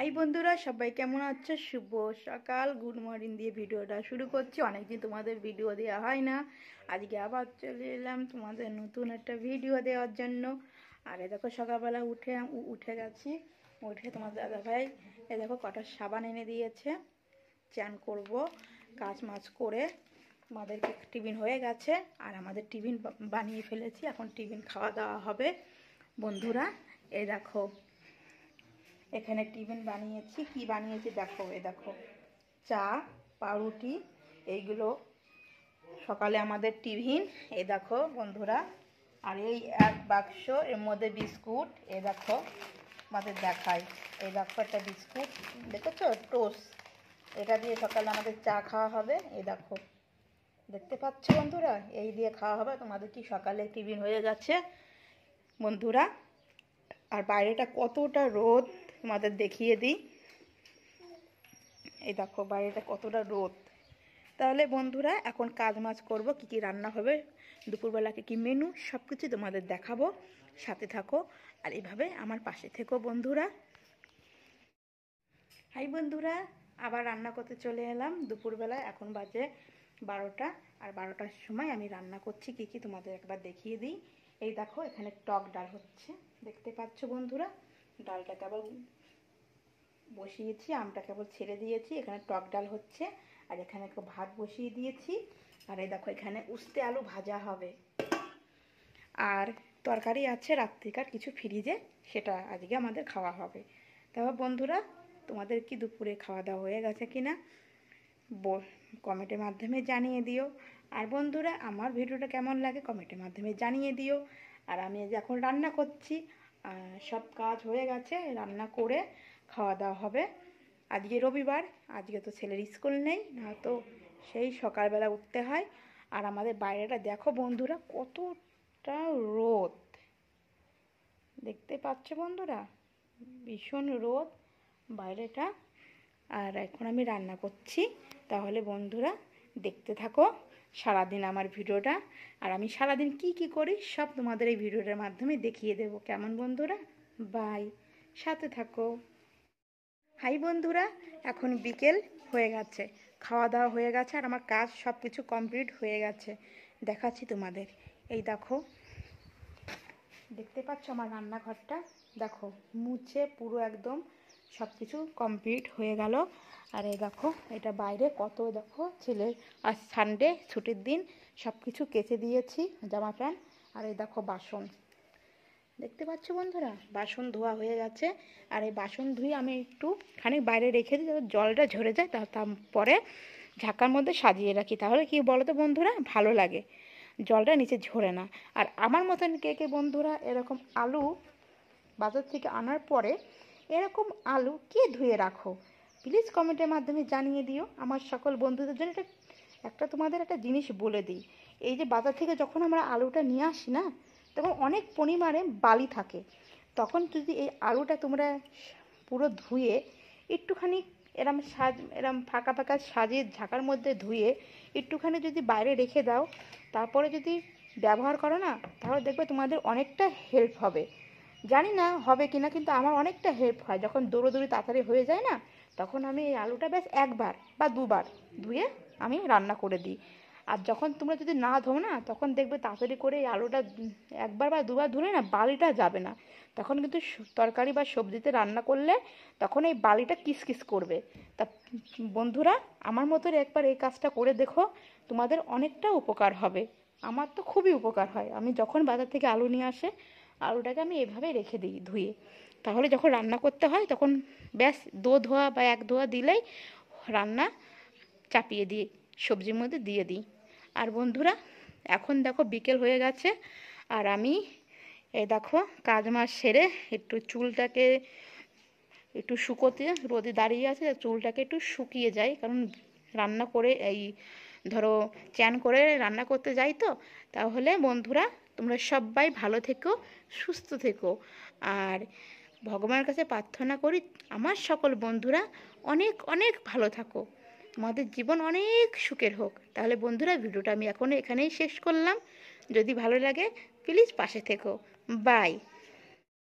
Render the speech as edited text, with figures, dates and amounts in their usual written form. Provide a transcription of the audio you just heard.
High বন্ধুরা, সবাই কেমন আছো? শুভ সকাল, গুড মর্নিং দিয়ে ভিডিওটা শুরু করছি। অনেকদিন তোমাদের ভিডিও দেওয়া হয় না, আজকে আবার চলে এলাম তোমাদের নতুন একটা ভিডিও দেওয়ার জন্য। আর এ দেখো সকালবেলা উঠে গেছি। উঠে তোমার দাদাভাই এ দেখো কটা সাবান এনে দিয়েছে, চান করব। কাজ মাছ করে আমাদেরকে টিফিন হয়ে গেছে, আর আমাদের টিফিন বানিয়ে ফেলেছি। এখন টিফিন খাওয়া দাওয়া হবে বন্ধুরা। এই দেখো এখানে টিফিন বানিয়েছি। কি বানিয়েছি দেখো, এ দেখো চা, পাউরুটি, এইগুলো সকালে আমাদের টিফিন। এই দেখো বন্ধুরা, আর এই এক বাক্স এর মধ্যে বিস্কুট। এই দেখো আমাদের দেখাই, এই দেখো একটা বিস্কুট দেখেছো, টোস্ট। এটা দিয়ে সকালে আমাদের চা খাওয়া হবে। এই দেখো দেখতে পাচ্ছ বন্ধুরা, এই দিয়ে খাওয়া হবে। তোমাদের কি সকালে টিফিন হয়ে গেছে বন্ধুরা। আর বাইরেটা কতটা রোদ তোমাদের দেখিয়ে দিই। এই দেখো বাইরেটা কতটা রোদ। তাহলে বন্ধুরা এখন কাজ মাছ করবো, কী কী রান্না হবে, দুপুরবেলা কী মেনু, সব কিছু তোমাদের দেখাবো। সাথে থাকো আর এইভাবে আমার পাশে থেকো বন্ধুরা। হাই বন্ধুরা, আবার রান্না করতে চলে এলাম দুপুরবেলা। এখন বাজে 12টা, আর 12টার সময় আমি রান্না করছি। কী কী তোমাদের একবার দেখিয়ে দিই। এই দেখো এখানে টক ডাল হচ্ছে, দেখতে পাচ্ছ বন্ধুরা। ডালটা কেবল বসিয়েছি, আমটা কেবল ছেড়ে দিয়েছি। এখানে টক ডাল হচ্ছে, আর এখানে ভাত বসিয়ে দিয়েছি। আর এই দেখো এখানে উস্তে আলু ভাজা হবে, আর তরকারি আছে রাত্রিকার কিছু ফ্রিজে, সেটা আজকে আমাদের খাওয়া হবে। তারপর বন্ধুরা তোমাদের কি দুপুরে খাওয়া দাওয়া হয়ে গেছে কিনা কমেন্টের মাধ্যমে জানিয়ে দিও। আর বন্ধুরা আমার ভিডিওটা কেমন লাগে কমেন্টের মাধ্যমে জানিয়ে দিও। আর আমি এখন রান্না করছি, সব কাজ হয়ে গেছে, রান্না করে খাওয়া দাওয়া হবে। আজকে রবিবার, আজকে তো ছেলের স্কুল নেই, না তো সেই সকালবেলা উঠতে হয়। আর আমাদের বাইরেটা দেখো বন্ধুরা কতটা রোদ, দেখতে পাচ্ছ বন্ধুরা, ভীষণ রোদ বাইরেটা। আর এখন আমি রান্না করছি। তাহলে বন্ধুরা দেখতে থাকো সারাদিন আমার ভিডিওটা। আর আমি সারাদিন কি কি করি সব তোমাদের এই ভিডিওটার মাধ্যমে দেখিয়ে দেব, কেমন বন্ধুরা? বাই, সাথে থাকো। হাই বন্ধুরা, এখন বিকেল হয়ে গেছে, খাওয়া দাওয়া হয়ে গেছে, আর আমার কাজ সব কিছু কমপ্লিট হয়ে গেছে। দেখাচ্ছি তোমাদের। এই দেখো দেখতে পাচ্ছ আমার রান্নাঘরটা, দেখো মুছে পুরো একদম সব কিছু কমপ্লিট হয়ে গেল। আর এই দেখো এটা বাইরে কত, দেখো ছেলের আজ সানডে ছুটির দিন, সব কিছু কেচে দিয়েছি জামা প্যান্ট। আর এই দেখো বাসন, দেখতে পাচ্ছ বন্ধুরা বাসন ধোয়া হয়ে গেছে। আর এই বাসন ধুয়ে আমি একটু খানিক বাইরে রেখে দিই, যাতে জলটা ঝরে যায়, তারপরে ঝাঁকার মধ্যে সাজিয়ে রাখি। তাহলে কি বলো তো বন্ধুরা, ভালো লাগে, জলটা নিচে ঝরে না। আর আমার মতন কে কে বন্ধুরা এরকম আলু বাজার থেকে আনার পরে এরকম আলু কে ধুয়ে রাখো, প্লিজ কমেন্টের মাধ্যমে জানিয়ে দিও আমার সকল বন্ধুদের জন্য। একটা তোমাদের একটা জিনিস বলে দিই, এই যে বাজার থেকে যখন আমরা আলুটা নিয়ে আসি না, তখন অনেক পরিমাণে বালি থাকে। তখন যদি এই আলুটা তোমরা পুরো ধুয়ে একটুখানি এরম ফাঁকা ফাঁকা সাজিয়ে ঝাঁকার মধ্যে ধুয়ে একটুখানি যদি বাইরে রেখে দাও, তারপরে যদি ব্যবহার করো না, তাহলে দেখবে তোমাদের অনেকটা হেল্প হবে। জানি না হবে কি না, কিন্তু আমার অনেকটা হেল্প হয়। যখন দৌড়োদৌড়ি তাড়াতাড়ি হয়ে যায় না, তখন আমি এই আলুটা ব্যাস একবার বা দুবার ধুয়ে আমি রান্না করে দিই। আর যখন তোমরা যদি না ধোও না, তখন দেখবে তাড়াতাড়ি করে এই আলুটা একবার বা দুবার ধুলে না বালিটা যাবে না। তখন কিন্তু তরকারি বা সবজিতে রান্না করলে তখন এই বালিটা কিসকিস করবে। তা বন্ধুরা আমার মতো একবার এই কাজটা করে দেখো, তোমাদের অনেকটা উপকার হবে। আমার তো খুবই উপকার হয়। আমি যখন বাজার থেকে আলু নিয়ে আসে, আলুটাকে আমি এভাবে রেখে দিই ধুয়ে। তাহলে যখন রান্না করতে হয় তখন ব্যাস ধোয়া বা এক ধোয়া দিলেই রান্না চাপিয়ে দিই, সবজির মধ্যে দিয়ে দিই। আর বন্ধুরা এখন দেখো বিকেল হয়ে গেছে, আর আমি এই দেখো কাজ মাস সেরে একটু চুলটাকে একটু শুকোতে রোদে দাঁড়িয়ে আছে, চুলটাকে একটু শুকিয়ে যায়, কারণ রান্না করে এই ধরো চান করে রান্না করতে যাই তো। তাহলে বন্ধুরা তোমরা সবাই ভালো থেকো, সুস্থ থেকো। আর ভগবানের কাছে প্রার্থনা করি আমার সকল বন্ধুরা অনেক অনেক ভালো থাকো, তোমাদের জীবন অনেক সুখের হোক। তাহলে বন্ধুরা ভিডিওটা আমি এখন এখানেই শেষ করলাম। যদি ভালো লাগে প্লিজ পাশে থেকো। বাই।